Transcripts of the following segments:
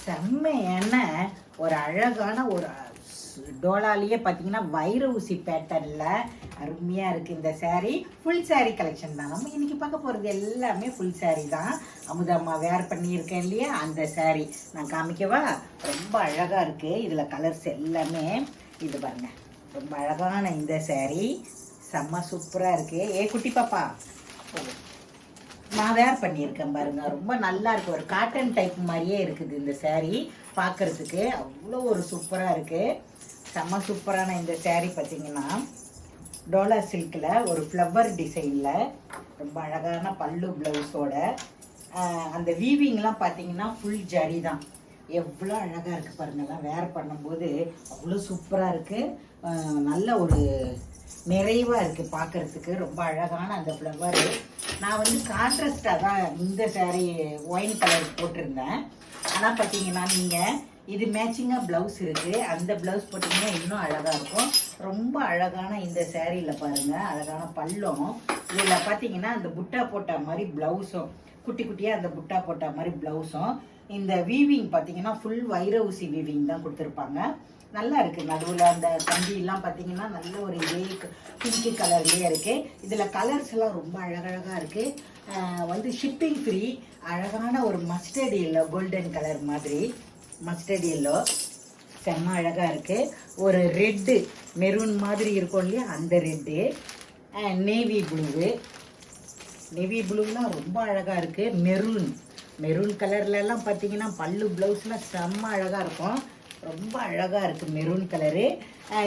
செம்மையான ஒரு அழகான ஒரு டோலாலேயே பார்த்தீங்கன்னா வைர ஊசி பேட்டர்னில் அருமையாக இருக்குது இந்த saree. ஃபுல் saree கலெக்ஷன் தான். நம்ம இன்றைக்கி பார்க்க போகிறது எல்லாமே ஃபுல் saree தான். அமுதம்மா வேர் பண்ணியிருக்கேன் இல்லையா, அந்த saree நான் காமிக்கவா? ரொம்ப அழகாக இருக்குது. இதில் கலர்ஸ் எல்லாமே இது பாருங்க, ரொம்ப அழகான இந்த saree செம்ம சூப்பராக இருக்குது. குட்டி பாப்பா, நான் வேர் பண்ணியிருக்கேன் பாருங்க, ரொம்ப நல்லா இருக்குது. ஒரு காட்டன் டைப் மாதிரியே இருக்குது இந்த saree பார்க்குறதுக்கு. அவ்வளோ ஒரு சூப்பராக இருக்குது. செம்ம சூப்பரான இந்த saree பார்த்தீங்கன்னா டோலா சில்கில் ஒரு ஃப்ளவர் டிசைனில் ரொம்ப அழகான பல்லு ப்ளவுஸோட அந்த வீவிங்லாம் பார்த்தீங்கன்னா ஃபுல் ஜரி தான். எவ்வளோ அழகாக இருக்குது பாருங்கள்லாம். வேர் பண்ணும்போது அவ்வளோ சூப்பராக இருக்குது. நல்ல ஒரு நிறைவாக இருக்குது பார்க்குறதுக்கு. ரொம்ப அழகான அந்த ஃப்ளவரு. நான் வந்து கான்ட்ராஸ்டாக தான் இந்த saree ஒயின் கலர் போட்டிருந்தேன். ஆனால் பார்த்தீங்கன்னா நீங்கள் இது மேட்சிங்காக ப்ளவுஸ் இருக்குது, அந்த ப்ளவுஸ் போட்டிங்கன்னா இன்னும் அழகாக இருக்கும். ரொம்ப அழகான இந்த சேரீயில் பாருங்கள், அழகான பல்லும். இதில் பார்த்தீங்கன்னா அந்த புட்டா போட்ட மாதிரி ப்ளவுஸும், குட்டி குட்டியாக அந்த புட்டா போட்ட மாதிரி ப்ளவுஸும். இந்த வீவிங் பார்த்தீங்கன்னா ஃபுல் வைர ஊசி வீவிங் தான் கொடுத்துருப்பாங்க. நல்லா இருக்குது. நடுவில் அந்த கம்பியெல்லாம் பார்த்தீங்கன்னா நல்ல ஒரு பிங்க் கலர்லேயே இருக்குது. இதில் கலர்ஸ் எல்லாம் ரொம்ப அழகழகாக இருக்குது. வந்து ஷிப்பிங் ஃப்ரீ. அழகான ஒரு மஸ்டர்ட் எல்லோ, கோல்டன் கலர் மாதிரி மஸ்டர்ட் எல்லோ செம்ம அழகாக இருக்குது. ஒரு ரெட்டு மெரூன் மாதிரி இருக்கும் இல்லையா, அந்த ரெட்டு. நேவி ப்ளூவு, நேவி ப்ளூலாம் ரொம்ப அழகாக இருக்குது. மெரூன் கலர்லலாம் பார்த்தீங்கன்னா பல்லு ப்ளவுஸ்லாம் செம்ம அழகாக இருக்கும். ரொம்ப அழகாக இருக்குது மெரூன் கலரு.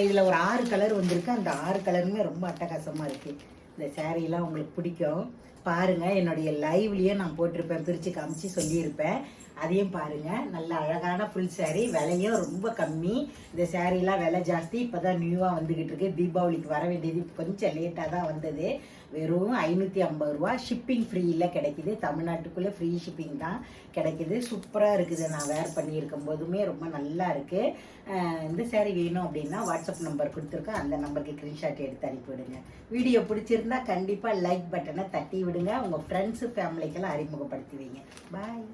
இதில் ஒரு 6 கலர் வந்திருக்கு. அந்த 6 கலருமே ரொம்ப அட்டகாசமாக இருக்குது. இந்த சேரீலாம் உங்களுக்கு பிடிக்கும். பாருங்கள், என்னுடைய லைவ்லேயே நான் போட்டிருப்பேன், பிரித்து காமிச்சு சொல்லியிருப்பேன். அதையும் பாருங்கள். நல்ல அழகான ஃபுல் saree. விலையும் ரொம்ப கம்மி. இந்த சேரீலாம் விலை ஜாஸ்தி. இப்போ தான் நியூவாக வந்துக்கிட்டு இருக்கு. தீபாவளிக்கு வர வேண்டியது கொஞ்சம் லேட்டாக தான் வந்தது. வெறும் 550 ரூபா. ஷிப்பிங் ஃப்ரீயில் கிடைக்கிது. தமிழ்நாட்டுக்குள்ளே ஃப்ரீ ஷிப்பிங் தான் கிடைக்கிது. சூப்பராக இருக்குது. நான் வேர் பண்ணியிருக்கும் போதுமே ரொம்ப நல்லா இருக்குது. இந்த saree வேணும் அப்படின்னா வாட்ஸ்அப் நம்பர் கொடுத்துருக்கேன், அந்த நம்பருக்கு ஸ்க்ரீன்ஷாட் எடுத்து அனுப்பிவிடுங்க. வீடியோ பிடிச்சிருந்தா கண்டிப்பாக லைக் பட்டனை தட்டி விடுங்க. உங்கள் ஃப்ரெண்ட்ஸு ஃபேமிலிக்கெல்லாம் அறிமுகப்படுத்தி வைங்க. பாய்.